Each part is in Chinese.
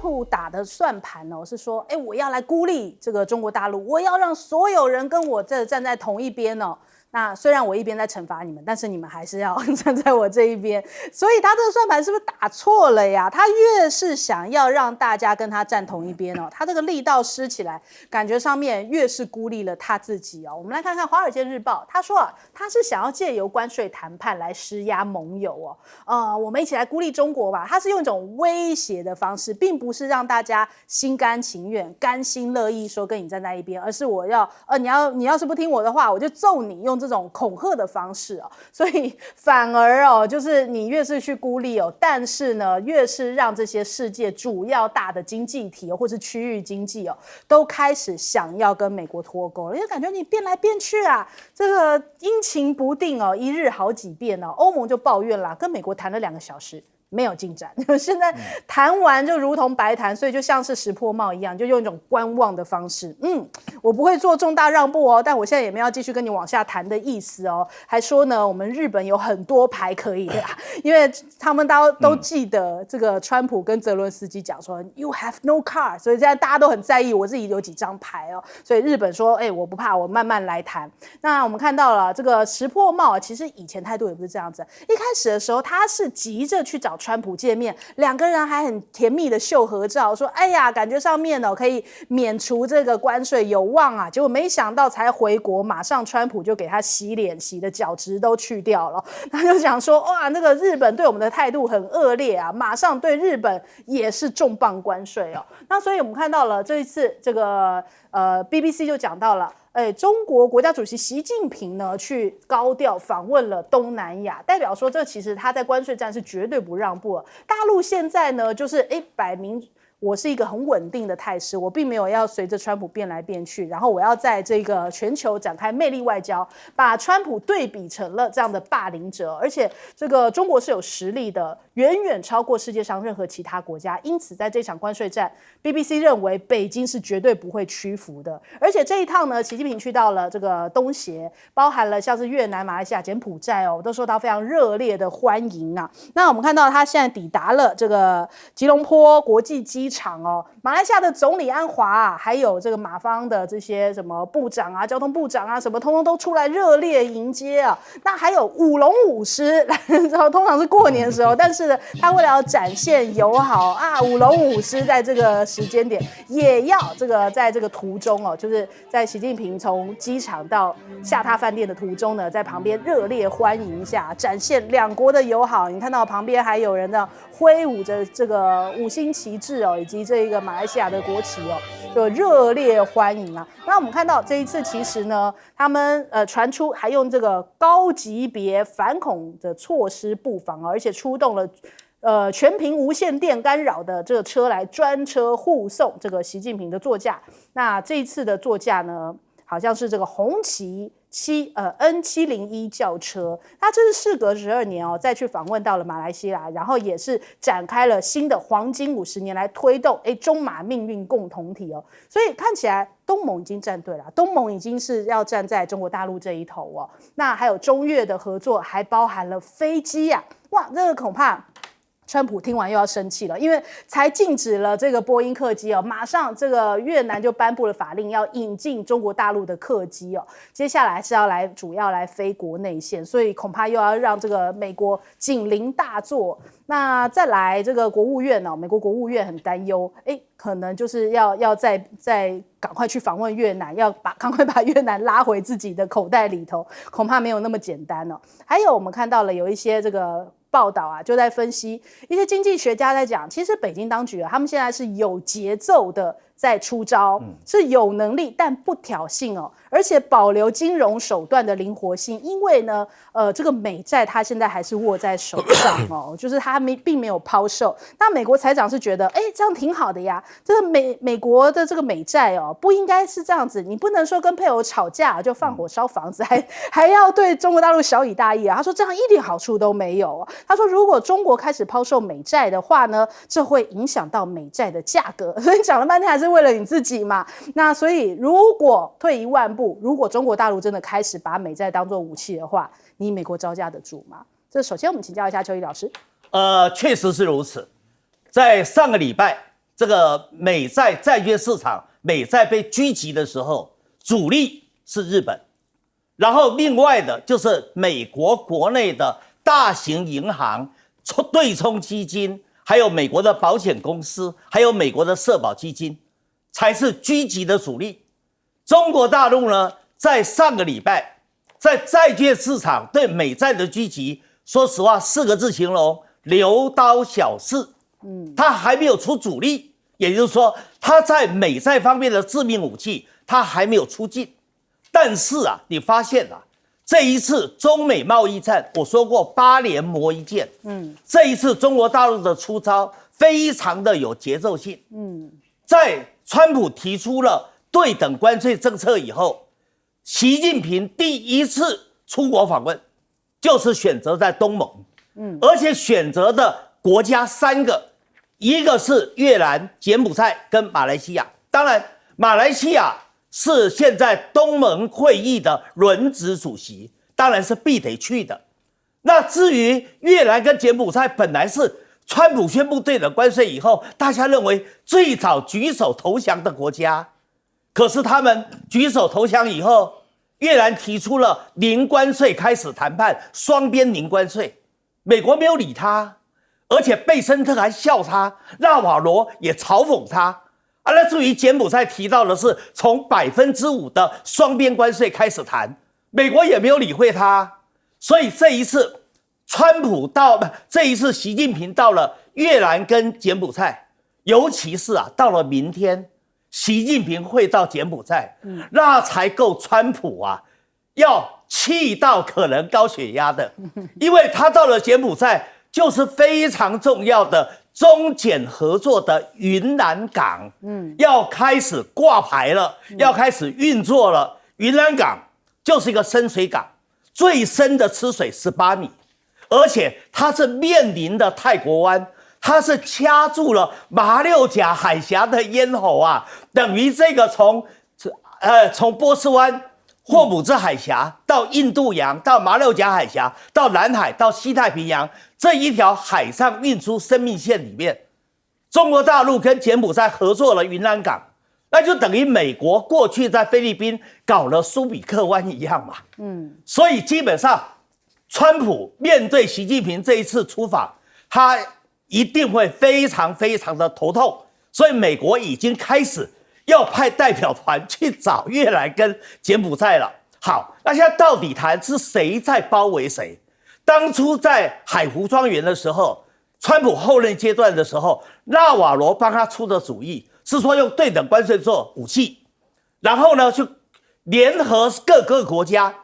普打的算盘哦，是说，我要来孤立这个中国大陆，我要让所有人跟我站在同一边哦。那虽然我一边在惩罚你们，但是你们还是要站在我这一边，所以他这个算盘是不是打错了呀？他越是想要让大家跟他站同一边哦，他这个力道施起来，感觉上面越是孤立了他自己哦。我们来看看《华尔街日报》，他说啊，他是想要借由关税谈判来施压盟友哦，我们一起来孤立中国吧。他是用一种威胁的方式，并不是让大家心甘情愿、甘心乐意说跟你站在一边，而是我要你要是不听我的话，我就揍你，用这种恐吓的方式哦，所以反而哦，就是你越是去孤立哦，但是呢，越是让这些世界主要大的经济体或是区域经济哦，都开始想要跟美国脱钩了，因为感觉你变来变去啊，这个阴晴不定哦，一日好几变哦。欧盟就抱怨啦，跟美国谈了2个小时。没有进展，现在谈完就如同白谈，所以就像是石破茂一样，就用一种观望的方式。我不会做重大让步哦，但我现在也没有要继续跟你往下谈的意思哦。还说呢，我们日本有很多牌可以啦，因为他们都记得这个川普跟泽伦斯基讲说 "You have no card"， 所以现在大家都很在意我自己有几张牌哦。所以日本说，我不怕，我慢慢来谈。那我们看到了这个石破茂，其实以前态度也不是这样子。一开始的时候，他是急着去找川普见面，2个人还很甜蜜的秀合照，说哎呀，感觉上面可以免除这个关税，有望啊。结果没想到才回国，马上川普就给他洗脸，洗的角质都去掉了。他就讲说，哇，那个日本对我们的态度很恶劣啊，马上对日本也是重磅关税哦。那所以我们看到了这一次这个BBC 就讲到了。中国国家主席习近平呢，去高调访问了东南亚，代表说这其实他在关税战是绝对不让步。大陆现在呢，就是摆明我是一个很稳定的态势，我并没有要随着川普变来变去，然后我要在这个全球展开魅力外交，把川普对比成了这样的霸凌者，而且这个中国是有实力的，远远超过世界上任何其他国家，因此在这场关税战 BBC 认为北京是绝对不会屈服的。而且这一趟呢，习近平去到了这个东协，包含了像是越南、马来西亚、柬埔寨都受到非常热烈的欢迎啊。那我们看到他现在抵达了这个吉隆坡国际机场哦，马来西亚的总理安华啊，还有这个马方的这些什么部长啊、交通部长啊，什么通通都出来热烈迎接啊。那还有舞龙舞狮，通常是过年的时候，但是呢，他为了要展现友好啊，舞龙舞狮在这个时间点也要这个在这个途中哦，就是在习近平从机场到下榻饭店的途中呢，在旁边热烈欢迎一下，展现2国的友好。你看到旁边还有人呢挥舞着这个5星旗帜哦，以及这个马来西亚的国旗哦，就热烈欢迎啊。那我们看到这一次其实呢，他们传出还用这个高级别反恐的措施布防而且出动了全屏无线电干扰的这个车来专车护送这个习近平的座驾。那这一次的座驾呢，好像是这个红旗N701 轿车，它这是事隔12年再去访问到了马来西亚，然后也是展开了新的黄金50年来推动中马命运共同体哦。所以看起来东盟已经站队了，东盟已经是要站在中国大陆这一头哦。那还有中越的合作，还包含了飞机啊，哇，这个恐怕川普听完又要生气了，因为才禁止了这个波音客机马上这个越南就颁布了法令，要引进中国大陆的客机接下来是主要来飞国内线，所以恐怕又要让这个美国警铃大作。那再来这个国务院美国国务院很担忧，可能就是要再赶快去访问越南，要赶快把越南拉回自己的口袋里头，恐怕没有那么简单还有我们看到了有一些这个报道啊，就在分析一些经济学家在讲，其实北京当局他们现在是有节奏的在出招，是有能力但不挑衅而且保留金融手段的灵活性，因为呢，这个美债它现在还是握在手上就是它并没有抛售。那美国财长是觉得，这样挺好的呀，这个美国的这个美债不应该是这样子，你不能说跟配偶吵架就放火烧房子，还要对中国大陆小以大义啊。他说这样一点好处都没有他说如果中国开始抛售美债的话呢，这会影响到美债的价格。所以讲了半天还是为了你自己嘛。那所以如果退一万步，如果中国大陆真的开始把美债当作武器的话，你美国招架得住吗？这首先我们请教一下邱毅老师。确实是如此。在上个礼拜，这个美债债券市场，美债被狙击的时候，主力是日本，然后另外的就是美国国内的大型银行、对冲基金，还有美国的保险公司，还有美国的社保基金，才是狙击的主力。中国大陆呢，在上个礼拜，在债券市场对美债的狙击，说实话4个字形容：牛刀小试。它还没有出主力，也就是说，它在美债方面的致命武器，它还没有出尽。但是啊，你发现啊，这一次中美贸易战，我说过8年磨一剑，这一次中国大陆的出招非常的有节奏性，在川普提出了对等关税政策以后，习近平第一次出国访问，就是选择在东盟，而且选择的国家3个，一个是越南、柬埔寨跟马来西亚。当然，马来西亚是现在东盟会议的轮值主席，当然是必得去的。那至于越南跟柬埔寨，本来是川普宣布对等关税以后，大家认为最早举手投降的国家，可是他们举手投降以后，越南提出了零关税开始谈判，双边零关税，美国没有理他，而且贝森特还笑他，纳瓦罗也嘲讽他。那至于柬埔寨提到的是从5%的双边关税开始谈，美国也没有理会他。所以这一次习近平到了越南跟柬埔寨，尤其是到了明天，习近平会到柬埔寨，那才够川普要气到可能高血压的，因为他到了柬埔寨就是非常重要的中柬合作的云南港，要开始挂牌了，要开始运作了。云南港就是一个深水港，最深的吃水18米，而且它是面临的泰国湾，它是掐住了马六甲海峡的咽喉等于这个从波斯湾、霍姆兹海峡到印度洋，到马六甲海峡，到南海，到西太平洋这一条海上运输生命线里面，中国大陆跟柬埔寨合作了云南港，那就等于美国过去在菲律宾搞了苏比克湾一样嘛。所以基本上，川普面对习近平这一次出访，他一定会非常非常的头痛，所以美国已经开始要派代表团去找越南跟柬埔寨了。好，那现在到底谈是谁在包围谁？当初在海湖庄园的时候，川普后任阶段的时候，纳瓦罗帮他出的主意是说用对等关税做武器，然后呢去联合各个国家，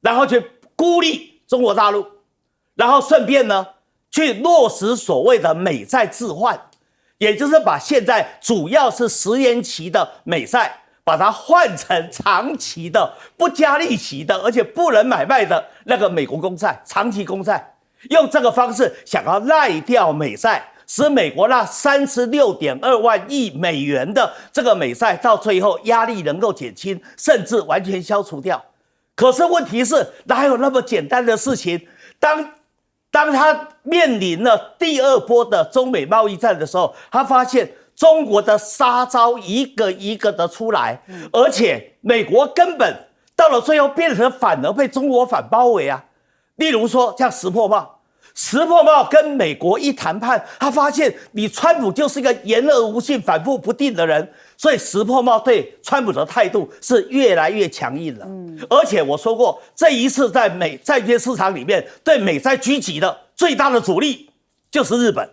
然后去孤立中国大陆，然后顺便呢去落实所谓的美债置换，也就是把现在主要是10年期的美债，把它换成长期的不加利息的，而且不能买卖的那个美国公债，长期公债，用这个方式想要赖掉美债，使美国那36.2万亿美元的这个美债到最后压力能够减轻，甚至完全消除掉。可是问题是，哪有那么简单的事情？当他面临了第2波的中美贸易战的时候，他发现中国的杀招一个一个的出来，而且美国根本到了最后变成反而被中国反包围例如说像石破茂跟美国一谈判，他发现你川普就是一个言而无信、反复不定的人，所以石破茂对川普的态度是越来越强硬了。而且我说过，这一次在美债券市场里面对美债狙击的最大的阻力就是日本，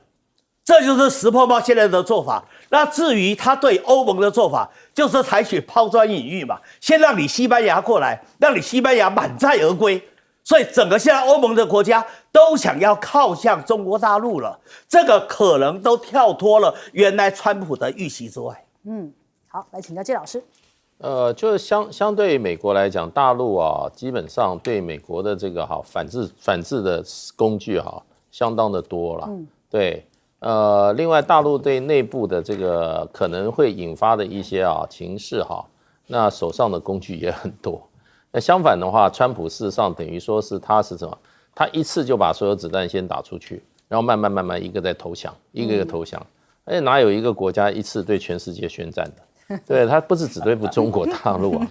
这就是石破茂现在的做法。那至于他对欧盟的做法，就是采取抛砖引玉嘛，先让你西班牙过来，让你西班牙满载而归。所以整个现在欧盟的国家都想要靠向中国大陆了，这个可能都跳脱了原来川普的预期之外。好，来请教介老师。就是相对美国来讲，大陆基本上对美国的这个反制的工具相当的多了。对，另外大陆对内部的这个可能会引发的一些情势那手上的工具也很多。那相反的话，川普事实上等于说是他是什么？他一次就把所有子弹先打出去，然后慢慢一个再投降，一个一个投降。而且哪有一个国家一次对全世界宣战的？对，他不是只对付中国大陆啊，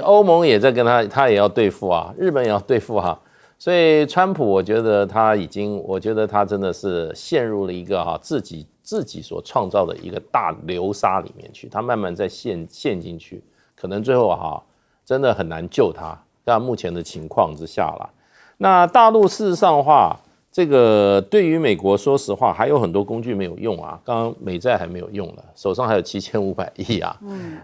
欧盟也在跟他也要对付啊，日本也要对付啊。所以川普，我觉得他真的是陷入了一个自己所创造的一个大流沙里面去，他慢慢在陷进去，可能最后真的很难救他。在目前的情况之下啦，那大陆事实上的话，这个对于美国，说实话还有很多工具没有用啊。刚刚美债还没有用了，手上还有7500亿啊。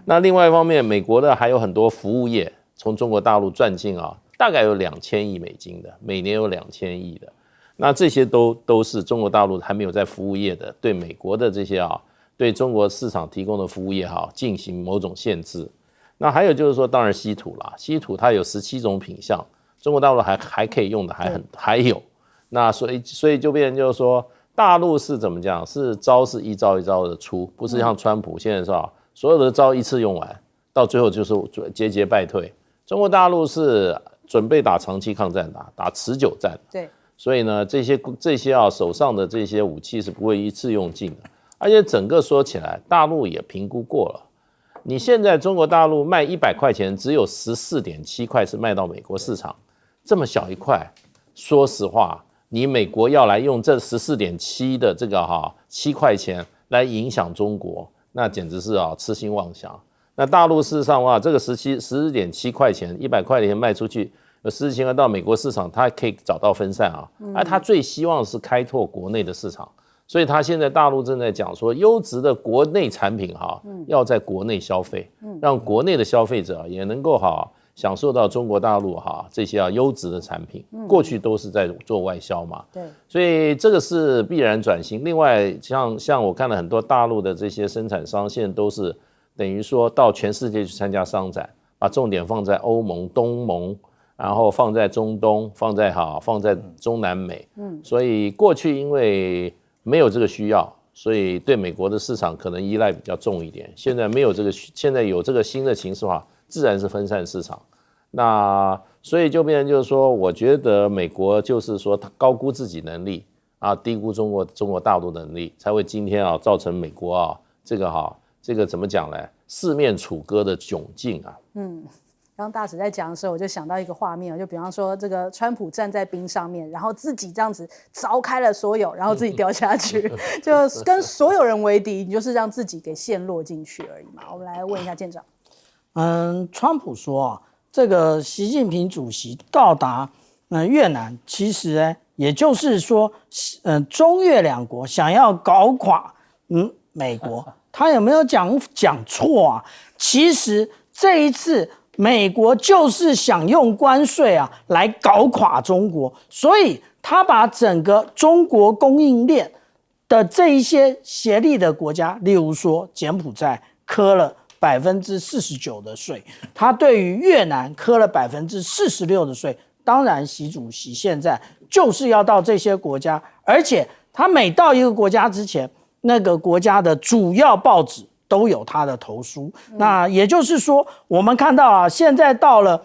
那另外一方面，美国的还有很多服务业从中国大陆赚进大概有2000亿美金的，每年有2000亿的。那这些都是中国大陆还没有在服务业的，对美国的这些对中国市场提供的服务业进行某种限制。那还有就是说，当然稀土啦，稀土它有17种品项，中国大陆还可以用的还有。那所以就变成就是说，大陆是怎么讲？是招是一招一招的出，不是像川普现在是所有的招一次用完，到最后就是节节败退。中国大陆是准备打长期抗战，打持久战。对，所以呢，这些手上的这些武器是不会一次用尽的，而且整个说起来，大陆也评估过了。你现在中国大陆卖100块钱，只有14.7块是卖到美国市场，这么小一块，说实话，你美国要来用这14.7的这个7块钱来影响中国，那简直是痴心妄想。那大陆事实上这个14.7块钱，100块钱卖出去，有17块到美国市场，它可以找到分散而他最希望是开拓国内的市场。所以他现在大陆正在讲说，优质的国内产品要在国内消费，让国内的消费者也能够享受到中国大陆这些优质的产品。过去都是在做外销嘛，对，所以这个是必然转型。另外像我看了很多大陆的这些生产商，现在都是等于说到全世界去参加商展，把重点放在欧盟、东盟，然后放在中东，放在中南美。所以过去因为没有这个需要，所以对美国的市场可能依赖比较重一点。现在没有这个，现在有这个新的形势化，自然是分散市场。那所以就变成就是说，我觉得美国就是说，他高估自己能力低估中国大陆能力，才会今天造成美国这个怎么讲呢？四面楚歌的窘境啊。刚大使在讲的时候，我就想到一个画面，就比方说这个川普站在冰上面，然后自己这样子凿开了所有，然后自己掉下去，就跟所有人为敌，你就是让自己给陷落进去而已嘛。我们来问一下舰长。川普说这个习近平主席到达越南，其实也就是说，中越两国想要搞垮美国，他有没有讲错啊？其实这一次美国就是想用关税来搞垮中国，所以他把整个中国供应链的这一些协力的国家，例如说柬埔寨科了49%的税，他对于越南科了46%的税。当然，习主席现在就是要到这些国家，而且他每到一个国家之前，那个国家的主要报纸都有他的投书。那也就是说，我们看到现在到了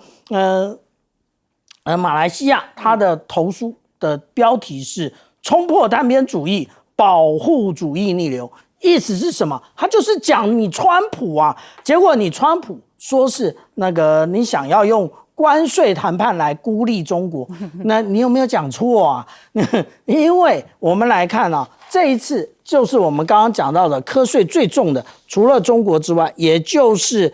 马来西亚，他的投书的标题是冲破单边主义，保护主义逆流。意思是什么？他就是讲你川普结果你川普说是那个你想要用关税谈判来孤立中国，那你有没有讲错因为我们来看这一次就是我们刚刚讲到的课税最重的，除了中国之外，也就是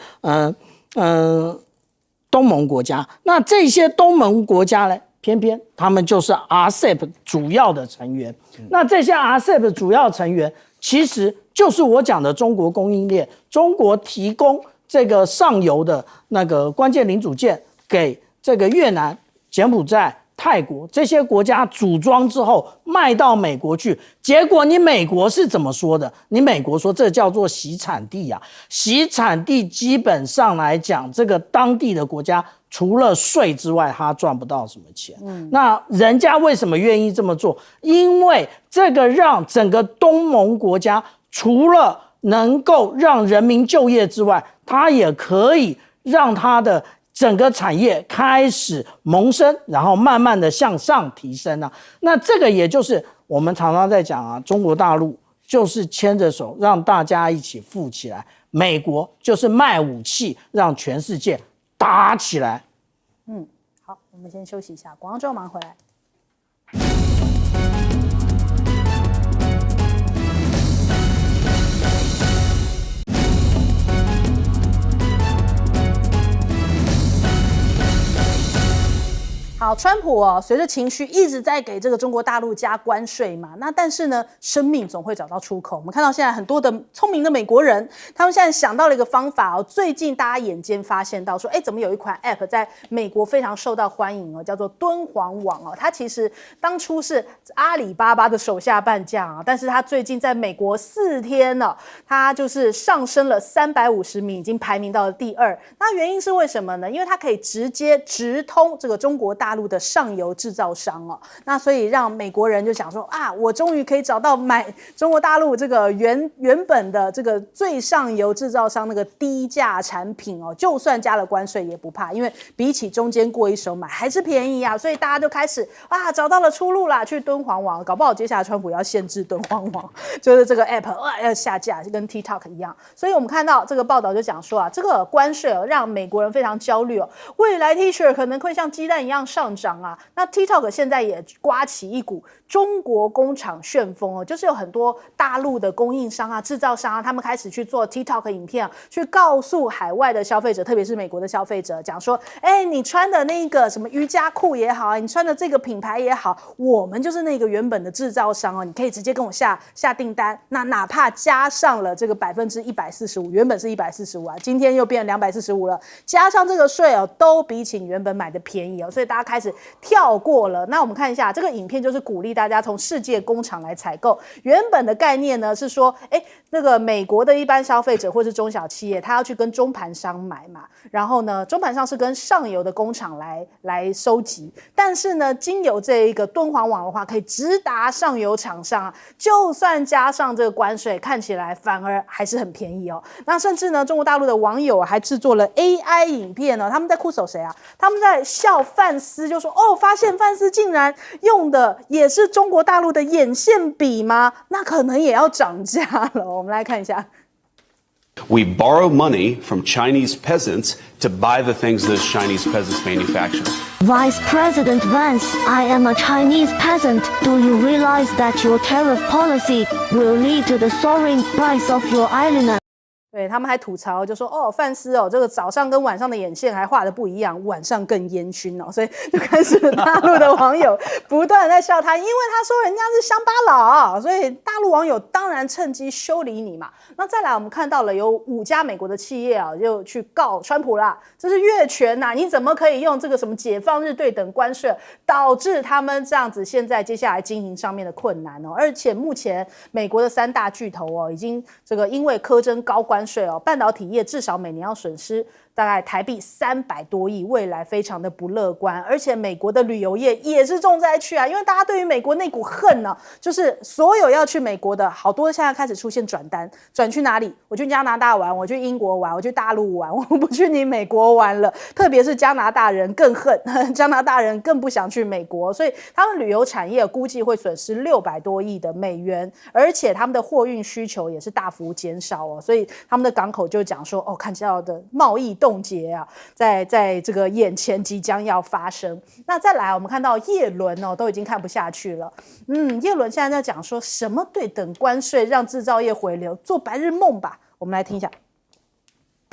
东盟国家。那这些东盟国家呢，偏偏他们就是 RCEP 主要的成员。那这些 RCEP 主要成员，其实就是我讲的中国供应链，中国提供这个上游的那个关键零组件给这个越南、柬埔寨、泰国这些国家组装之后卖到美国去，结果你美国是怎么说的？你美国说这叫做洗产地洗产地基本上来讲，这个当地的国家除了税之外，他赚不到什么钱。那人家为什么愿意这么做？因为这个让整个东盟国家除了能够让人民就业之外，它也可以让它的整个产业开始萌生，然后慢慢的向上提升那这个也就是我们常常在讲中国大陆就是牵着手让大家一起富起来，美国就是卖武器让全世界打起来。好，我们先休息一下，广告之后马上回来。好，川普哦，随着情绪一直在给这个中国大陆加关税嘛，那但是呢，生命总会找到出口。我们看到现在很多的聪明的美国人，他们现在想到了一个方法哦。最近大家眼尖发现到说，哎，怎么有一款 App 在美国非常受到欢迎哦，叫做敦煌网哦。它其实当初是阿里巴巴的手下败将啊，但是它最近在美国4天呢，它就是上升了350名，已经排名到了第2。那原因是为什么呢？因为它可以直接直通这个中国大陆的上游制造商哦，那所以让美国人就想说啊，我终于可以找到买中国大陆这个原本的这个最上游制造商那个低价产品哦，就算加了关税也不怕，因为比起中间过一手买还是便宜啊，所以大家就开始啊找到了出路啦，去敦煌网，搞不好接下来川普要限制敦煌网，就是这个 App 要下架，跟 TikTok 一样。所以我们看到这个报道就讲说啊，这个关税哦让美国人非常焦虑哦，未来 T-shirt 可能会像鸡蛋一样上涨啊。那 TikTok 现在也刮起一股中国工厂旋风哦，就是有很多大陆的供应商啊、制造商啊，他们开始去做 TikTok 影片啊，去告诉海外的消费者，特别是美国的消费者，讲说，哎，你穿的那个什么瑜伽裤也好啊，你穿的这个品牌也好，我们就是那个原本的制造商哦，你可以直接跟我下订单，那哪怕加上了这个145%，原本是145啊，今天又变成245了，加上这个税哦，都比起你原本买的便宜哦，所以大家开始跳过了。那我们看一下这个影片，就是鼓励大家从世界工厂来采购。原本的概念呢是说，哎，那个美国的一般消费者或是中小企业，他要去跟中盘商买嘛，然后呢，中盘商是跟上游的工厂来收集，但是呢，经由这一个敦煌网的话，可以直达上游厂商啊，就算加上这个关税，看起来反而还是很便宜哦。那甚至呢，中国大陆的网友还制作了 AI 影片呢，他们在酷手谁啊？他们在笑范斯，就说哦，发现范斯竟然用的也是中国大陆的眼线笔吗？那可能也要涨价了。我们来看一下。We borrow money from Chinese peasants to buy the things those Chinese peasants manufacture. Vice President Vance, I am a Chinese peasant. Do you realize that your tariff policy will lead to the soaring price of your island? 对，他们还吐槽，就说哦，范斯哦，这个早上跟晚上的眼线还画的不一样，晚上更烟熏哦，所以就开始大陆的网友不断的在笑他，因为他说人家是乡巴佬，所以大陆网友当然趁机修理你嘛。那再来，我们看到了有5家美国的企业啊，就去告川普啦，这是越权呐，你怎么可以用这个什么解放日对等关税，导致他们这样子现在接下来经营上面的困难哦。而且目前美国的3大巨头哦，已经这个因为苛征高关税哦，半导体业至少每年要损失大概台币300多亿，未来非常的不乐观。而且美国的旅游业也是重灾区啊，因为大家对于美国那股恨呢，就是所有要去美国的好多现在开始出现转单，转去哪里？我去加拿大玩，我去英国玩，我去大陆玩，我不去你美国玩了。特别是加拿大人更恨，加拿大人更不想去美国，所以他们旅游产业估计会损失600多亿的美元，而且他们的货运需求也是大幅减少哦，所以他们的港口就讲说，哦，看到的贸易冻结啊，在这个眼前即将要发生。那再来，我们看到叶伦哦，都已经看不下去了。叶伦现在在讲说什么对等关税让制造业回流，做白日梦吧。我们来听一下。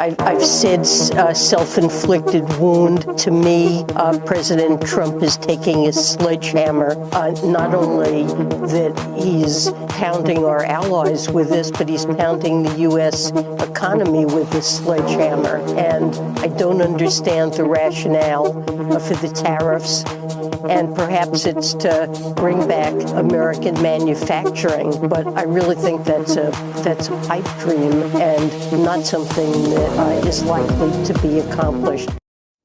I've said self-inflicted wound. To me, President Trump is taking a sledgehammer. Not only that he's pounding our allies with this, but he's pounding the U.S. economy with this sledgehammer. And I don't understand the rationale for the tariffs. And perhaps it's to bring back American manufacturing, but I really think that's a pipe dream and not something that is likely to be accomplished.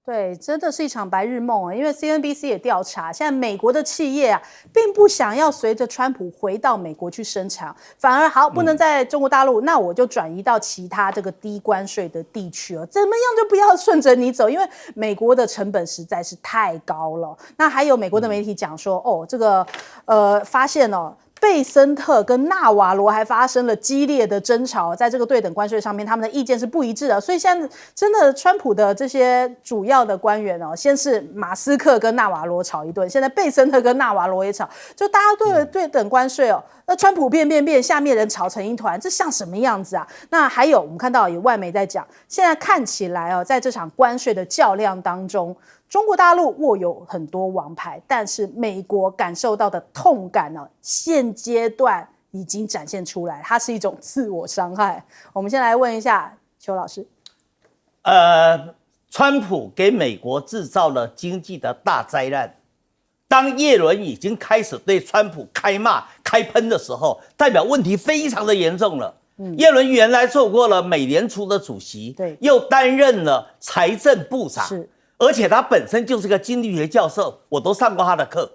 对，真的是一场白日梦啊！因为 CNBC 也调查，现在美国的企业啊，并不想要随着川普回到美国去生产，反而好不能在中国大陆，那我就转移到其他这个低关税的地区哦。怎么样就不要顺着你走，因为美国的成本实在是太高了。那还有美国的媒体讲说，哦，这个发现哦。贝森特跟纳瓦罗还发生了激烈的争吵，在这个对等关税上面，他们的意见是不一致的。所以现在真的，川普的这些主要的官员哦，先是马斯克跟纳瓦罗吵一顿，现在贝森特跟纳瓦罗也吵，就大家对对等关税哦，那川普变，下面人吵成一团，这像什么样子啊？那还有我们看到有外媒在讲，现在看起来哦，在这场关税的较量当中，中国大陆握有很多王牌，但是美国感受到的痛感呢，现阶段已经展现出来，它是一种自我伤害。我们先来问一下邱老师，川普给美国制造了经济的大灾难。当耶伦已经开始对川普开骂、开喷的时候，代表问题非常的严重了。耶伦原来做过了美联储的主席，对，又担任了财政部长，是。而且他本身就是个经济学教授，我都上过他的课。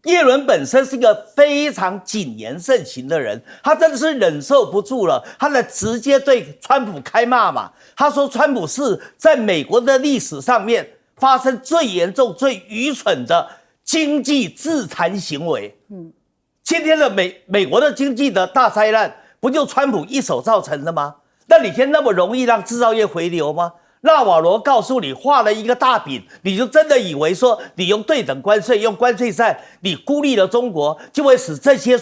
耶伦本身是一个非常谨言慎行的人，他真的是忍受不住了，他的直接对川普开骂嘛。他说川普是在美国的历史上面发生最严重、最愚蠢的经济自残行为。今天的美国的经济的大灾难，不就川普一手造成的吗？那你天那么容易让制造业回流吗？纳瓦罗告诉你画了一个大饼，你就真的以为说你用对等关税、用关税战，你孤立了中国，就会使这些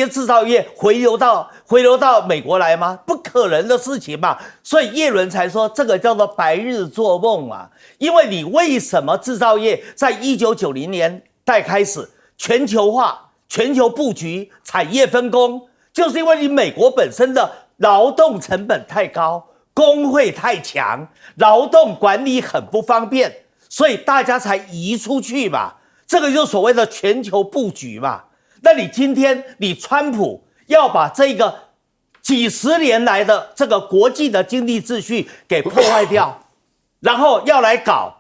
制造业回流到美国来吗？不可能的事情嘛。所以耶伦才说这个叫做白日做梦嘛。因为你为什么制造业在1990年代开始全球化、全球布局、产业分工，就是因为你美国本身的劳动成本太高。工会太强，劳动管理很不方便，所以大家才移出去嘛。这个就是所谓的全球布局嘛。那你今天你川普要把这个几十年来的这个国际的经济秩序给破坏掉，然后要来搞，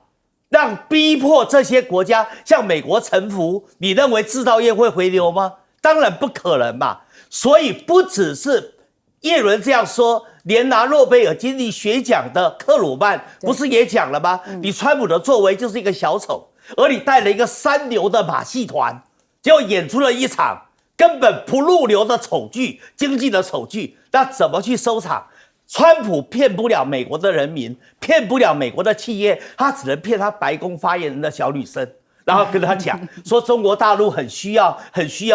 让逼迫这些国家向美国臣服，你认为制造业会回流吗？当然不可能嘛。所以不只是耶伦这样说，连拿诺贝尔经济学奖的克鲁曼不是也讲了吗？你川普的作为就是一个小丑，而你带了一个三流的马戏团，结果演出了一场根本不入流的丑剧，经济的丑剧，那怎么去收场？川普骗不了美国的人民，骗不了美国的企业，他只能骗他白宫发言人的小女生，然后跟他讲说中国大陆很需要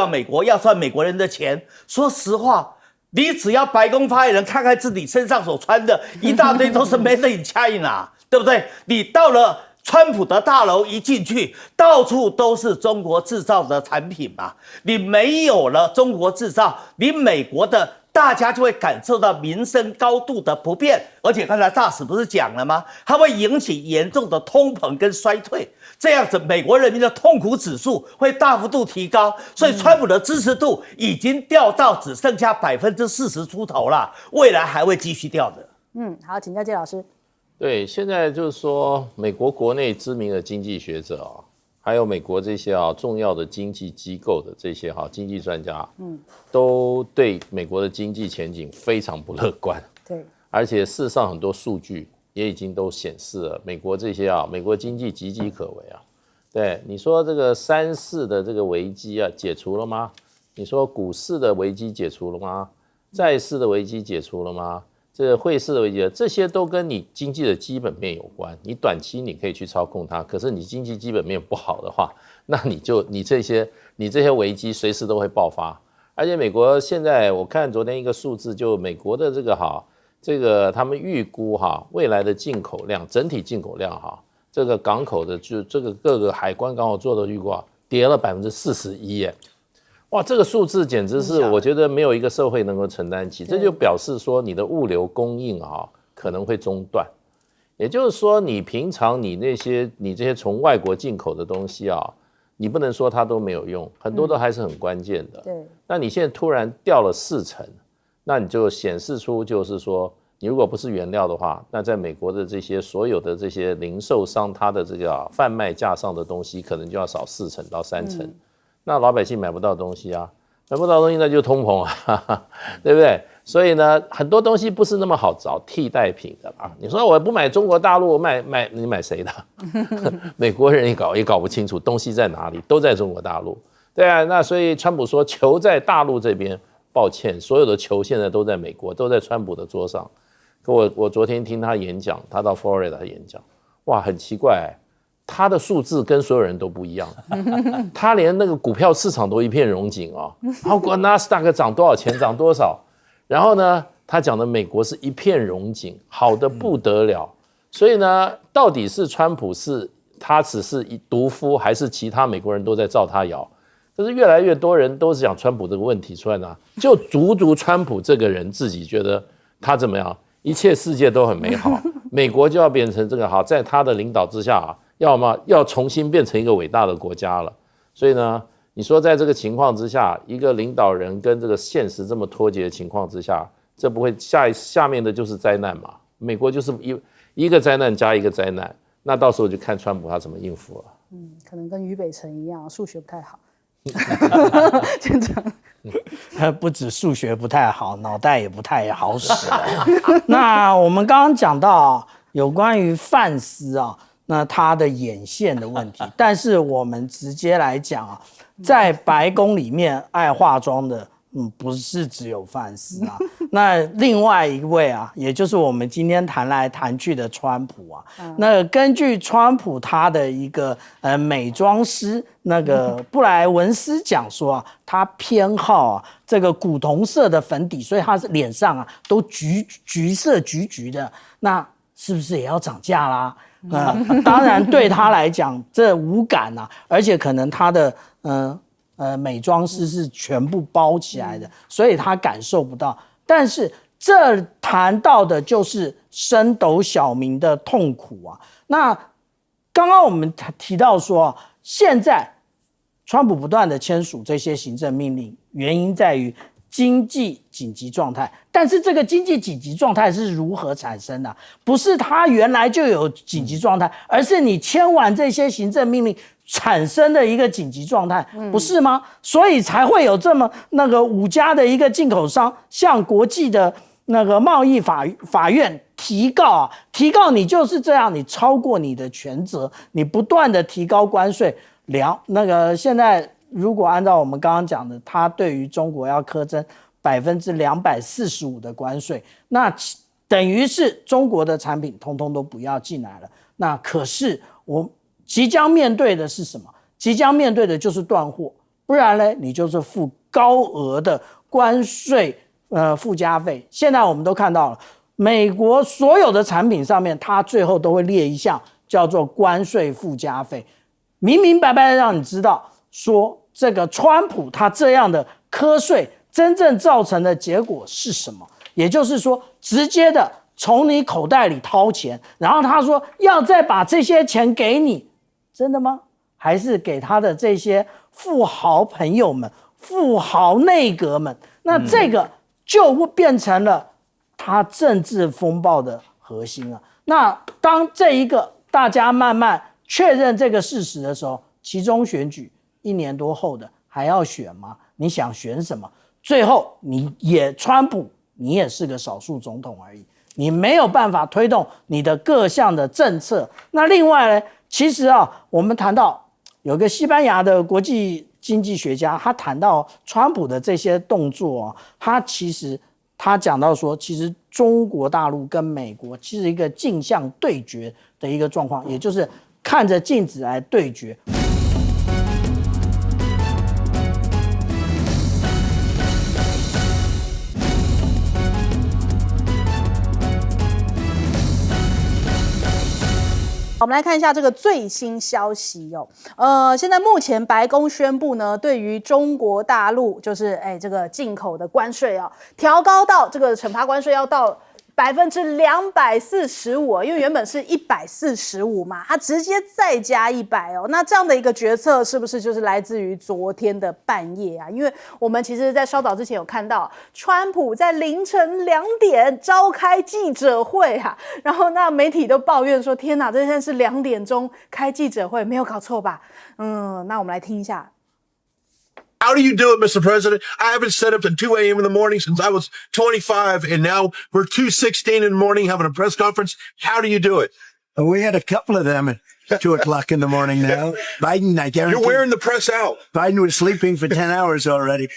美国，要赚美国人的钱。说实话。你只要白宫发言人看看自己身上所穿的一大堆都是 Made in China， 对不对？你到了川普的大楼一进去，到处都是中国制造的产品嘛。你没有了中国制造，你美国的大家就会感受到民生高度的不便，而且刚才大使不是讲了吗？它会引起严重的通膨跟衰退。这样子，美国人民的痛苦指数会大幅度提高，所以川普的支持度已经掉到只剩下40%出头了，未来还会继续掉的。好，请教介老师。对，现在就是说，美国国内知名的经济学者啊，还有美国这些重要的经济机构的这些经济专家，都对美国的经济前景非常不乐观。对，而且事实上很多数据也已经都显示了，美国这些美国经济岌岌可危啊。对，你说这个3、4的这个危机解除了吗？你说股市的危机解除了吗？债市的危机解除了吗？这个汇市的危机，这些都跟你经济的基本面有关。你短期你可以去操控它，可是你经济基本面不好的话，那你这些危机随时都会爆发。而且美国现在我看昨天一个数字，就美国的这个他们预估未来的进口量，整体进口量这个港口的就这个各个海关港口做的预估跌了41%耶。哇，这个数字简直是我觉得没有一个社会能够承担起，这就表示说你的物流供应可能会中断。也就是说，你平常你这些从外国进口的东西你不能说它都没有用，很多都还是很关键的。对，那你现在突然掉了40%，那你就显示出就是说，你如果不是原料的话，那在美国的这些所有的这些零售商，它的这个贩卖架上的东西可能就要少40%到30%。那老百姓买不到东西买不到东西那就通膨对不对？所以呢，很多东西不是那么好找替代品的啦。你说我不买中国大陆，你买谁的？美国人也搞不清楚东西在哪里，都在中国大陆。对啊，那所以川普说球在大陆这边，抱歉，所有的球现在都在美国，都在川普的桌上。可我昨天听他演讲，他到 Florida 演讲，哇，很奇怪，他的数字跟所有人都不一样，他连那个股票市场都一片荣景哦，包括纳斯达克涨多少钱，涨多少，然后呢，他讲的美国是一片荣景，好的不得了。所以呢，到底是川普他只是独夫，还是其他美国人都在照他摇？可是越来越多人都是讲川普这个问题出来呢，就足川普这个人自己觉得他怎么样？一切世界都很美好，美国就要变成这个好，在他的领导之下要重新变成一个伟大的国家了。所以呢，你说在这个情况之下，一个领导人跟这个现实这么脱节的情况之下，这不会下面的就是灾难嘛？美国就是一个灾难加一个灾难，那到时候就看川普他怎么应付了。可能跟俞北辰一样，数学不太好。不止数学不太好，脑袋也不太好使。那我们刚刚讲到有关于范斯啊，那他的眼线的问题，但是我们直接来讲啊，在白宫里面爱化妆的，不是只有范斯啊。那另外一位啊，也就是我们今天谈来谈去的川普啊，那根据川普他的一个美妆师那个布莱文斯讲说啊，他偏好啊这个古铜色的粉底，所以他脸上啊都橘色橘的，那是不是也要涨价啦？当然对他来讲这无感啊，而且可能他的美妆师是全部包起来的，所以他感受不到。但是这谈到的就是升斗小民的痛苦啊。那刚刚我们提到说，现在川普不断的签署这些行政命令，原因在于经济紧急状态。但是这个经济紧急状态是如何产生的？不是他原来就有紧急状态，而是你签完这些行政命令产生的一个紧急状态，不是吗？所以才会有这么那个5家的一个进口商向国际的那个贸易法院提告你就是这样，你超过你的权责，你不断的提高关税，那个现在如果按照我们刚刚讲的，他对于中国要苛征245%的关税，那等于是中国的产品通通都不要进来了。那可是我即将面对的是什么？即将面对的就是断货，不然呢，你就是付高额的关税附加费。现在我们都看到了，美国所有的产品上面，它最后都会列一项叫做关税附加费，明明白白的让你知道说这个川普他这样的课税真正造成的结果是什么？也就是说，直接的从你口袋里掏钱，然后他说要再把这些钱给你，真的吗？还是给他的这些富豪朋友们、富豪内阁们？那这个就变成了他政治风暴的核心了。那当这一个大家慢慢确认这个事实的时候，期中选举1年多后的还要选吗？你想选什么？最后川普你也是个少数总统而已，你没有办法推动你的各项的政策。那另外呢，其实我们谈到有个西班牙的国际经济学家，他谈到川普的这些动作他讲到说，其实中国大陆跟美国其实一个镜像对决的一个状况，也就是看着镜子来对决。我们来看一下这个最新消息现在目前白宫宣布呢，对于中国大陆就是这个进口的关税调高到这个惩罚关税要到245%，因为原本是145嘛，它直接再加100那这样的一个决策是不是就是来自于昨天的半夜啊？因为我们其实在稍早之前有看到，川普在凌晨2点召开记者会然后那媒体都抱怨说，天哪，这现在是2点钟开记者会，没有搞错吧？那我们来听一下。How do you do it, Mr. President? I haven't set up at 2 a.m. in the morning since I was 25, and now we're 2:16 in the morning having a press conference. How do you do it? We had a couple of them, and 2 o'clock in the morning now. Biden, I guarantee. You're wearing the press out. Biden was sleeping for 10 hours already.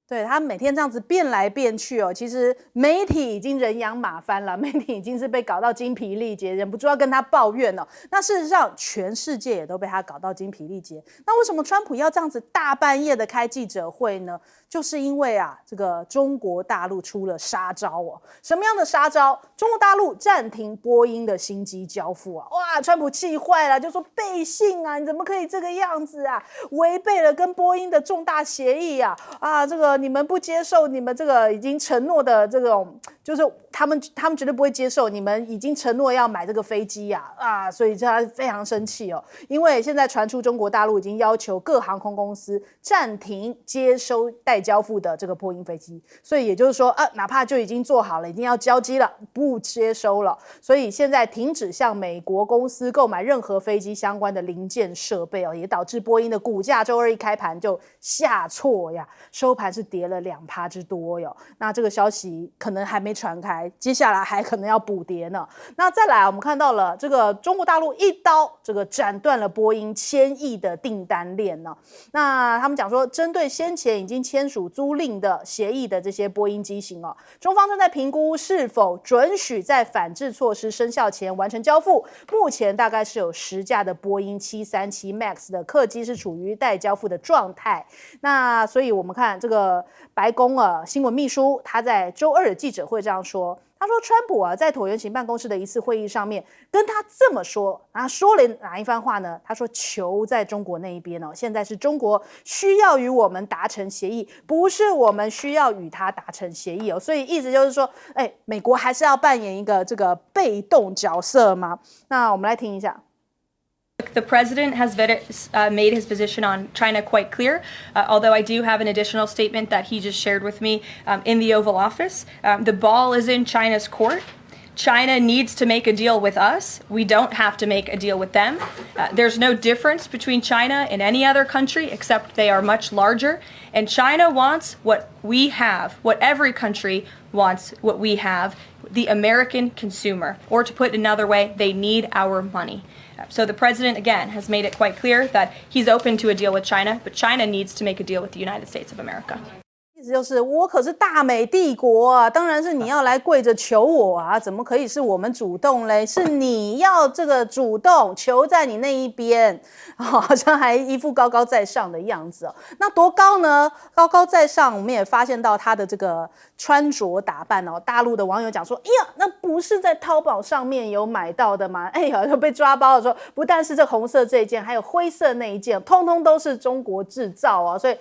对，他每天这样子变来变去哦，其实媒体已经人仰马翻了，媒体已经是被搞到精疲力竭，忍不住要跟他抱怨哦。那事实上，全世界也都被他搞到精疲力竭。那为什么川普要这样子大半夜的开记者会呢？就是因为啊，这个中国大陆出了杀招哦。什么样的杀招？中国大陆暂停波音的新机交付啊！哇，川普气坏了，就说背信啊，你怎么可以这个样子啊？违背了跟波音的重大协议啊！啊，这个你们不接受，你们这个已经承诺的这种，就是他们绝对不会接受，你们已经承诺要买这个飞机啊！所以他非常生气哦，因为现在传出中国大陆已经要求各航空公司暂停接收待交付的这个波音飞机，所以也就是说哪怕就已经做好了，已经要交机了，不接收了，所以现在停止向美国公司购买任何飞机相关的零件设备哦，也导致波音的股价周二一开盘就下挫呀，收盘是跌了2%之多哟。那这个消息可能还没传开，接下来还可能要补跌呢。那再来，我们看到了这个中国大陆一刀这个斩断了波音1000亿的订单链呢。那他们讲说，针对先前已经签署租赁的协议的这些波音机型哦，中方正在评估是否准许在反制措施生效前完成交付。目前大概是有10架的波音737 MAX 的客机是处于待交付的状态。那所以我们看这个白宫新闻秘书他在周二的记者会这样说。他说，川普在椭圆形办公室的一次会议上面跟他这么说，然后说了哪一番话呢？他说，球在中国那一边哦，现在是中国需要与我们达成协议，不是我们需要与他达成协议哦。所以意思就是说，美国还是要扮演一个这个被动角色吗？那我们来听一下。The president has made his position on China quite clear, although I do have an additional statement that he just shared with me in the Oval Office. The ball is in China's court. China needs to make a deal with us. We don't have to make a deal with them. There's no difference between China and any other country except they are much larger. And China wants what we have, what every country wants what we have, the American consumer. Or to put it another way, they need our money. So the president, again, has made it quite clear that he's open to a deal with China, but China needs to make a deal with the United States of America. 意思就是我可是大美帝国啊，当然是你要来跪着求我啊，怎么可以是我们主动嘞？是你要这个主动，球在你那一边，好像还一副高高在上的样子哦。那多高呢？高高在上，我们也发现到他的这个穿着打扮哦。大陆的网友讲说，哎呀，那不是在淘宝上面有买到的吗？哎呀，就被抓包的时候，不但是这红色这一件，还有灰色那一件，通通都是中国制造哦。所以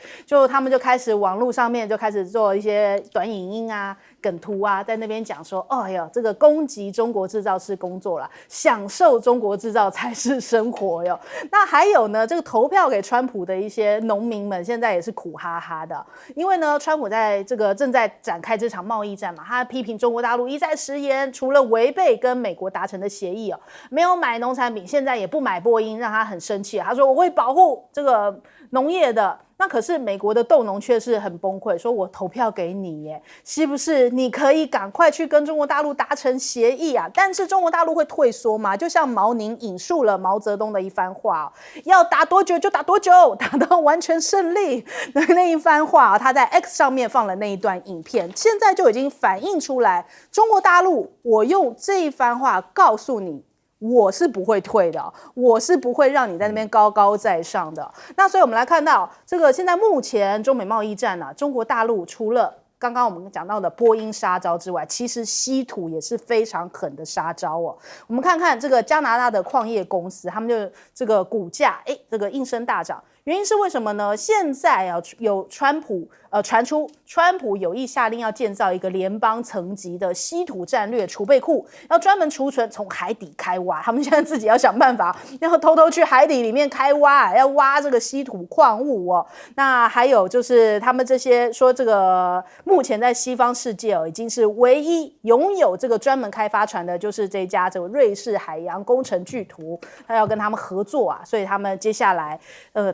他们就开始网络上面就开始做一些短影音啊、梗图啊，在那边讲说，哎呀，这个攻击中国制造是工作啦，享受中国制造才是生活哟。那还有呢，这个投票给川普的一些农民们，现在也是苦哈哈的，因为呢，川普在这个正在展开这场贸易战嘛，他批评中国大陆一再食言，除了违背跟美国达成的协议哦，没有买农产品，现在也不买波音，让他很生气。他说我会保护这个农业的。那可是美国的豆农却是很崩溃，说我投票给你耶，是不是你可以赶快去跟中国大陆达成协议啊？但是中国大陆会退缩吗？就像毛宁引述了毛泽东的一番话哦，要打多久就打多久，打到完全胜利那一番话哦，他在 X 上面放了那一段影片，现在就已经反映出来，中国大陆我用这一番话告诉你，我是不会退的，我是不会让你在那边高高在上的。那所以我们来看到这个现在目前中美贸易战啊，中国大陆除了刚刚我们讲到的波音杀招之外，其实稀土也是非常狠的杀招哦。我们看看这个加拿大的矿业公司，他们就这个股价这个应声大涨。原因是为什么呢？现在有传出川普有意下令要建造一个联邦层级的稀土战略储备库，要专门储存，从海底开挖。他们现在自己要想办法，要偷偷去海底里面开挖，要挖这个稀土矿物哦。那还有就是他们这些说这个目前在西方世界已经是唯一拥有这个专门开发船的，就是这家这个瑞士海洋工程巨图，他要跟他们合作啊，所以他们接下来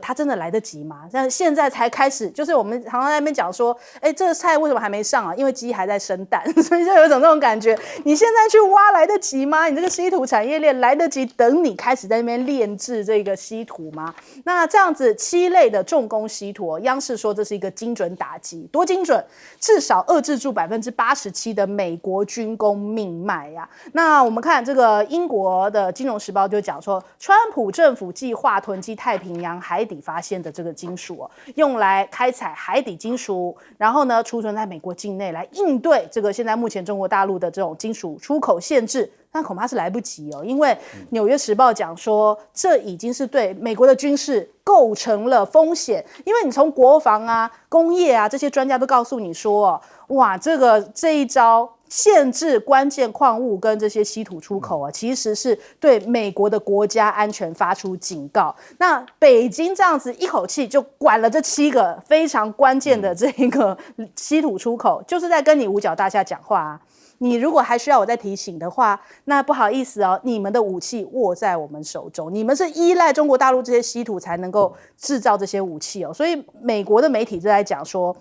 他这真的来得及吗？但现在才开始，就是我们常常在那边讲说，这个菜为什么还没上啊？因为鸡还在生蛋，所以就有一种那种感觉。你现在去挖来得及吗？你这个稀土产业链来得及等你开始在那边炼制这个稀土吗？那这样子7类的重工稀土，央视说这是一个精准打击，多精准？至少遏制住87%的美国军工命脉呀。那我们看这个英国的《金融时报》就讲说，川普政府计划囤积太平洋海底发现的这个金属用来开采海底金属，然后呢储存在美国境内来应对这个现在目前中国大陆的这种金属出口限制。那恐怕是来不及因为《纽约时报》讲说，这已经是对美国的军事构成了风险，因为你从国防啊、工业啊这些专家都告诉你说，哇，这一招限制关键矿物跟这些稀土出口其实是对美国的国家安全发出警告。那北京这样子一口气就管了这7个非常关键的这个稀土出口，就是在跟你五角大厦讲话啊。你如果还需要我再提醒的话，那不好意思你们的武器握在我们手中，你们是依赖中国大陆这些稀土才能够制造这些武器所以美国的媒体就在讲说，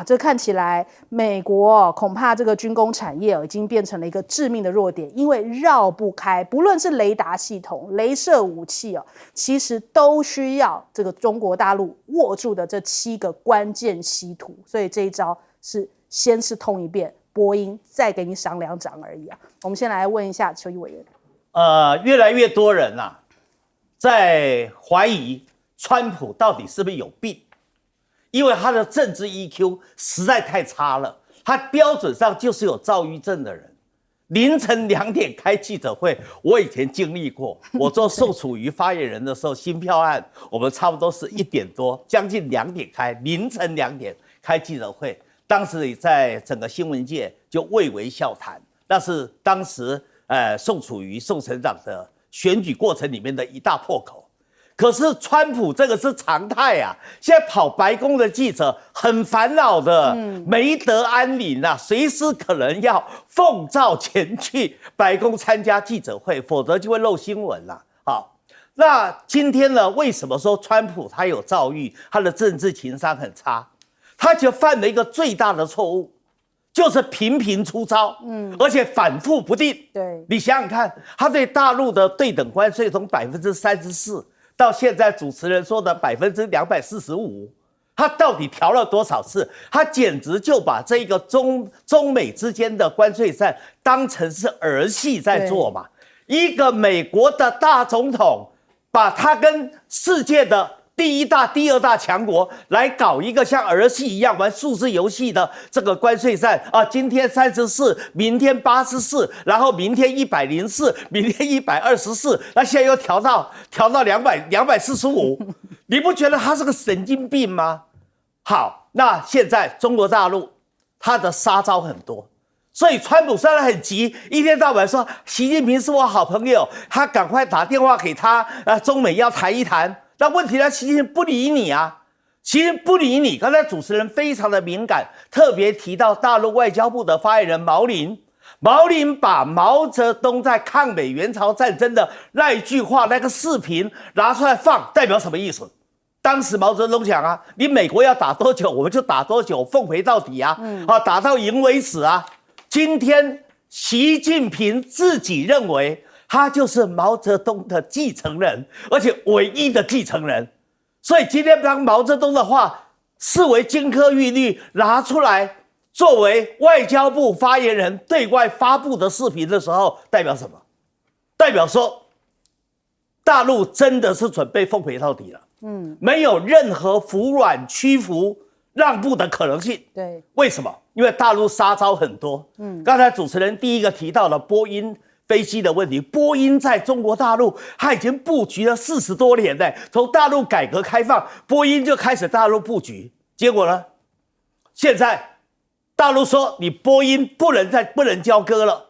这看起来美国恐怕这个军工产业已经变成了一个致命的弱点，因为绕不开，不论是雷达系统、雷射武器其实都需要这个中国大陆握住的这7个关键稀土，所以这一招是先是痛一遍波音，再给你赏2掌而已啊。我们先来问一下邱毅委员。越来越多人在怀疑川普到底是不是有病，因为他的政治 EQ 实在太差了，他标准上就是有躁郁症的人。凌晨2点开记者会，我以前经历过。我做宋楚瑜发言人的时候，新票案我们差不多是1点多，将近2点开，凌晨2点开记者会。当时在整个新闻界就蔚为笑谈，那是当时宋楚瑜宋省长的选举过程里面的一大破口。可是川普这个是常态啊，现在跑白宫的记者很烦恼的，没得安宁啊，随时可能要奉召前去白宫参加记者会，否则就会漏新闻了。好，那今天呢，为什么说川普他有躁郁，他的政治情商很差？他就犯了一个最大的错误，就是频频出招，而且反复不定。对，你想想看，他对大陆的对等关税从34%到现在主持人说的245%，他到底调了多少次？他简直就把这个中美之间的关税战当成是儿戏在做嘛。一个美国的大总统，把他跟世界的第1大、第2大强国来搞一个像儿戏一样玩数字游戏的这个关税战啊，今天34，明天84，然后明天104，明天124，那现在又调到245，你不觉得他是个神经病吗？好，那现在中国大陆他的杀招很多，所以川普虽然很急，一天到晚说习近平是我好朋友，他赶快打电话给他，中美要谈一谈。那问题呢？习近平不理你啊！习近平不理你。刚才主持人非常的敏感，特别提到大陆外交部的发言人毛林。毛林把毛泽东在抗美援朝战争的那一句话、那个视频拿出来放，代表什么意思？当时毛泽东讲啊，你美国要打多久，我们就打多久，奉陪到底啊！打到赢为止啊！今天习近平自己认为，他就是毛泽东的继承人，而且唯一的继承人。所以今天当毛泽东的话视为金科玉律，拿出来作为外交部发言人对外发布的视频的时候，代表什么？代表说大陆真的是准备奉陪到底了，没有任何服软、屈服、让步的可能性。对，为什么？因为大陆杀招很多。刚才主持人第一个提到了波音飞机的问题，波音在中国大陆，它已经布局了40多年了。从大陆改革开放，波音就开始大陆布局，结果呢，现在大陆说你波音不能交割了。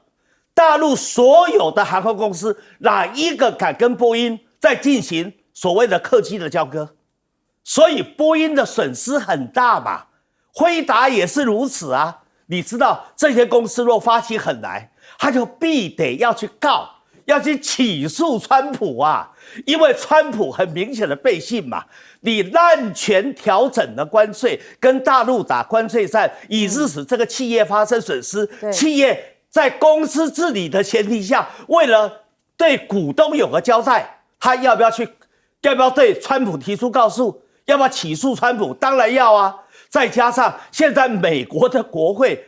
大陆所有的航空公司，哪一个敢跟波音在进行所谓的客机的交割？所以波音的损失很大嘛，辉达也是如此啊。你知道这些公司若发起狠来，他就必得要去告，要去起诉川普啊，因为川普很明显的背信嘛，你滥权调整的关税，跟大陆打关税战，以致使这个企业发生损失。企业在公司治理的前提下，为了对股东有个交代，他要不要对川普提出告诉？要不要起诉川普？当然要啊！再加上现在美国的国会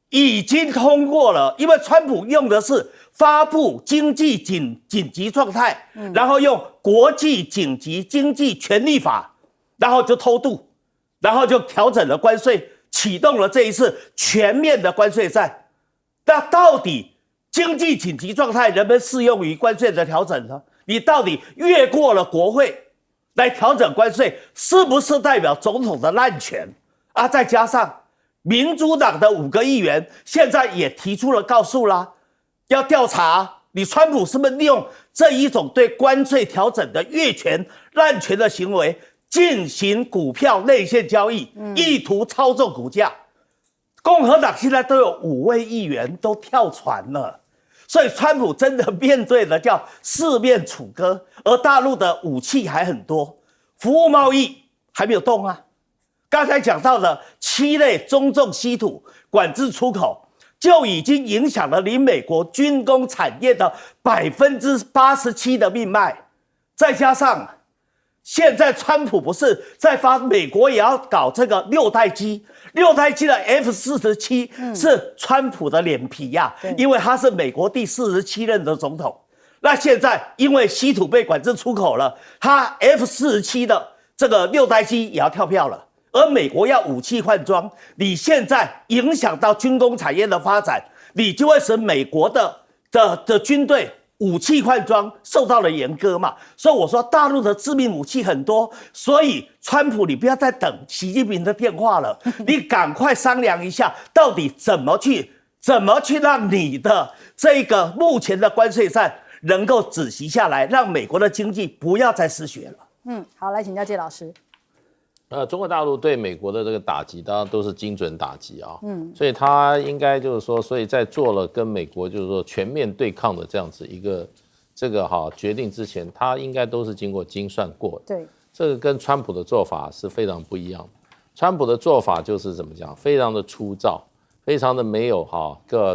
已经通过了，因为川普用的是发布经济紧急状态，然后用国际紧急经济权利法，然后就偷渡，然后就调整了关税，启动了这一次全面的关税战。那到底经济紧急状态能不能适用于关税的调整呢？你到底越过了国会来调整关税，是不是代表总统的滥权啊？再加上民主党的5个议员现在也提出了告诉啦，要调查你川普是不是利用这一种对关税调整的越权滥权的行为进行股票内线交易，意图操纵股价。共和党现在都有5位议员都跳船了。所以川普真的面对的叫四面楚歌，而大陆的武器还很多，服务贸易还没有动啊。刚才讲到的7类中重稀土管制出口，就已经影响了你美国军工产业的87%的命脉。再加上现在川普不是在发美国也要搞这个6代机的 F-47是川普的脸皮呀，因为他是美国第47任的总统。那现在因为稀土被管制出口了，他 F-47的这个6代机也要跳票了。而美国要武器换装，你现在影响到军工产业的发展，你就会使美国的军队武器换装受到了严格嘛。所以我说大陆的致命武器很多，所以川普你不要再等习近平的电话了，你赶快商量一下，到底怎么去让你的这个目前的关税战能够止息下来，让美国的经济不要再失血了。好，来请教介老师。中国大陆对美国的这个打击，当然都是精准打击啊。所以他应该就是说，所以在做了跟美国就是说全面对抗的这样子一个决定之前，他应该都是经过精算过的。对，这个跟川普的做法是非常不一样的。川普的做法就是怎么讲，非常的粗糙，非常的没有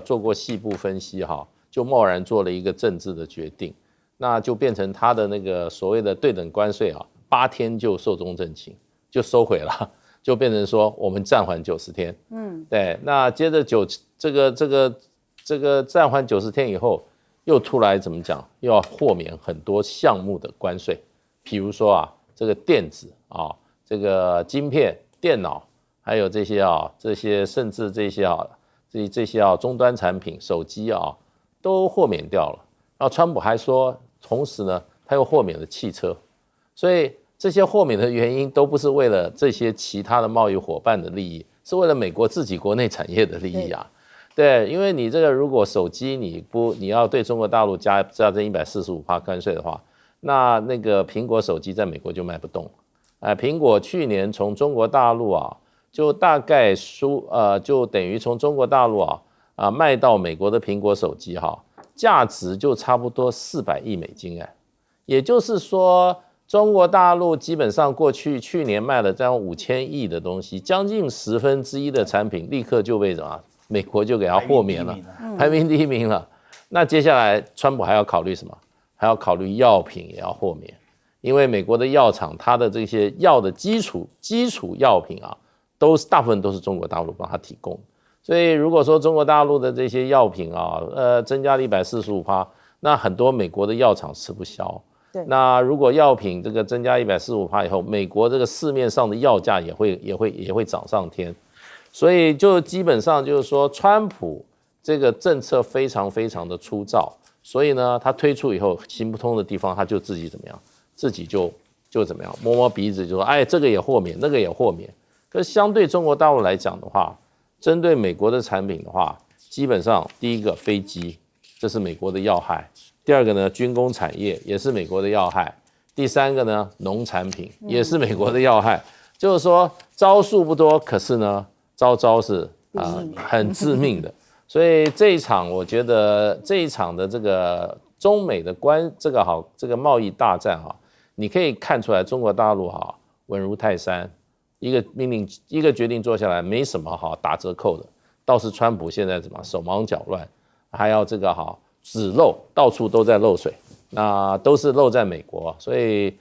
做过细部分析就贸然做了一个政治的决定，那就变成他的那个所谓的对等关税8天就寿终正寝。就收回了，就变成说我们暂缓90天。对，那接着这个暂缓90天以后，又出来怎么讲？又要豁免很多项目的关税，比如说这个电子这个晶片、电脑，还有这些甚至这些终端产品、手机都豁免掉了。然后川普还说，同时呢，他又豁免了汽车，所以这些豁免的原因都不是为了这些其他的贸易伙伴的利益，是为了美国自己国内产业的利益啊。对，因为你这个如果手机你要对中国大陆加这145%关税的话，那个苹果手机在美国就卖不动。苹果去年从中国大陆就大概就等于从中国大陆卖到美国的苹果手机价值就差不多400亿美金也就是说。中国大陆基本上去年卖了这样5000亿的东西，将近1/10的产品立刻就被美国就给它豁免了，排名第一名了。那接下来川普还要考虑什么？还要考虑药品也要豁免，因为美国的药厂它的这些药的基础药品大部分都是中国大陆帮它提供，所以如果说中国大陆的这些药品增加了145%，那很多美国的药厂吃不消。那如果药品这个增加145%以后，美国这个市面上的药价也会涨上天，所以就基本上就是说，川普这个政策非常非常的粗糙，所以呢，他推出以后行不通的地方，他就自己怎么样，自己就怎么样，摸摸鼻子就说，这个也豁免，那个也豁免。可是相对中国大陆来讲的话，针对美国的产品的话，基本上第一个飞机，这是美国的要害。第二个呢，军工产业也是美国的要害。第三个呢，农产品也是美国的要害。就是说招数不多，可是呢，招是很致命的。所以这一场，我觉得这一场的这个中美的这个贸易大战哈，你可以看出来中国大陆哈稳如泰山，一个命令一个决定做下来没什么好打折扣的，倒是川普现在怎么手忙脚乱，还要这个好只漏，到处都在漏水，那都是漏在美国，所以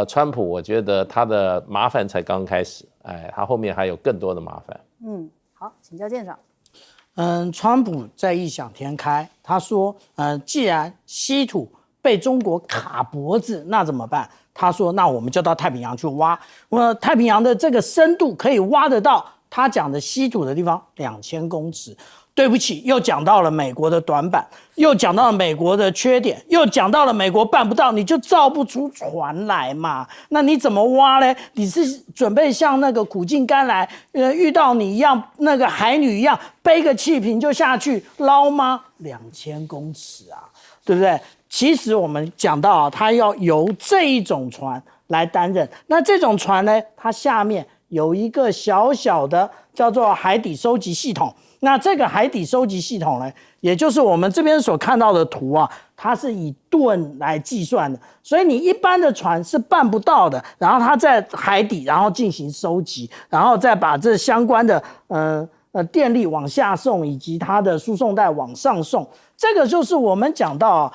川普我觉得他的麻烦才刚开始，他后面还有更多的麻烦。好，请教舰长。川普在异想天开，他说，既然稀土被中国卡脖子，那怎么办？他说，那我们就到太平洋去挖。太平洋的这个深度可以挖得到他讲的稀土的地方2000公尺。对不起，又讲到了美国的短板，又讲到了美国的缺点，又讲到了美国办不到，你就造不出船来嘛？那你怎么挖呢？你是准备像那个苦尽甘来，遇到你一样那个海女一样，背个气瓶就下去捞吗？2000公尺啊，对不对？其实我们讲到啊，它要由这一种船来担任，那这种船呢，它下面有一个小小的叫做海底收集系统。那这个海底收集系统呢，也就是我们这边所看到的图啊，它是以吨来计算的，所以你一般的船是办不到的。然后它在海底，然后进行收集，然后再把这相关的电力往下送，以及它的输送带往上送。这个就是我们讲到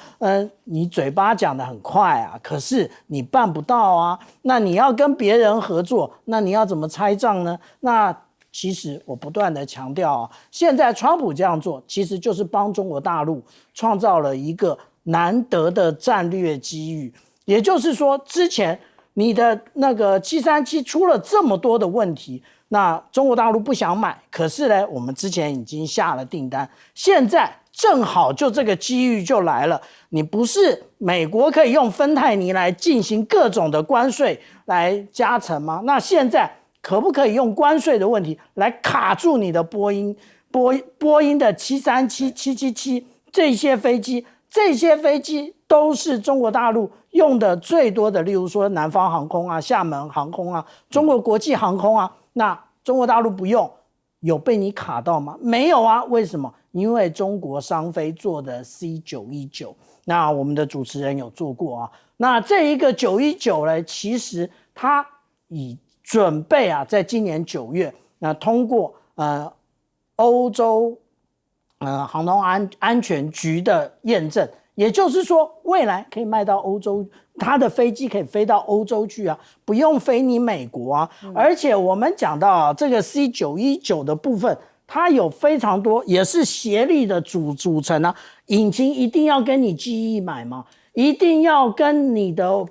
你嘴巴讲得很快啊，可是你办不到啊。那你要跟别人合作，那你要怎么拆账呢？那其实我不断的强调啊，现在川普这样做，其实就是帮中国大陆创造了一个难得的战略机遇。也就是说，之前你的那个737出了这么多的问题，那中国大陆不想买，可是呢，我们之前已经下了订单，现在正好就这个机遇就来了。你不是美国可以用芬太尼来进行各种的关税来加成吗？那现在可不可以用关税的问题来卡住你的波音的737、777这些飞机？这些飞机都是中国大陆用的最多的，例如说南方航空啊、厦门航空啊、中国国际航空啊。那中国大陆不用，有被你卡到吗？没有啊，为什么？因为中国商飞做的 C919， 那我们的主持人有做过啊。那这一个919呢，其实它已准备啊，在今年9月，通过欧洲航空安全局的验证，也就是说，未来可以卖到欧洲，它的飞机可以飞到欧洲去啊，不用飞你美国啊。而且我们讲到啊，这个 C919 的部分，它有非常多也是协力的组成啊。引擎一定要跟你 GE 买吗？一定要跟你的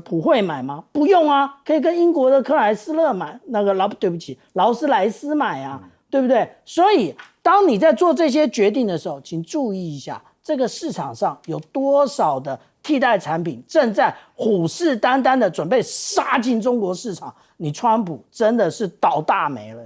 普惠买吗？不用啊，可以跟英国的克莱斯勒买，劳斯莱斯买啊，对不对？所以当你在做这些决定的时候，请注意一下，这个市场上有多少的替代产品正在虎视眈眈的准备杀进中国市场，你川普真的是倒大霉了。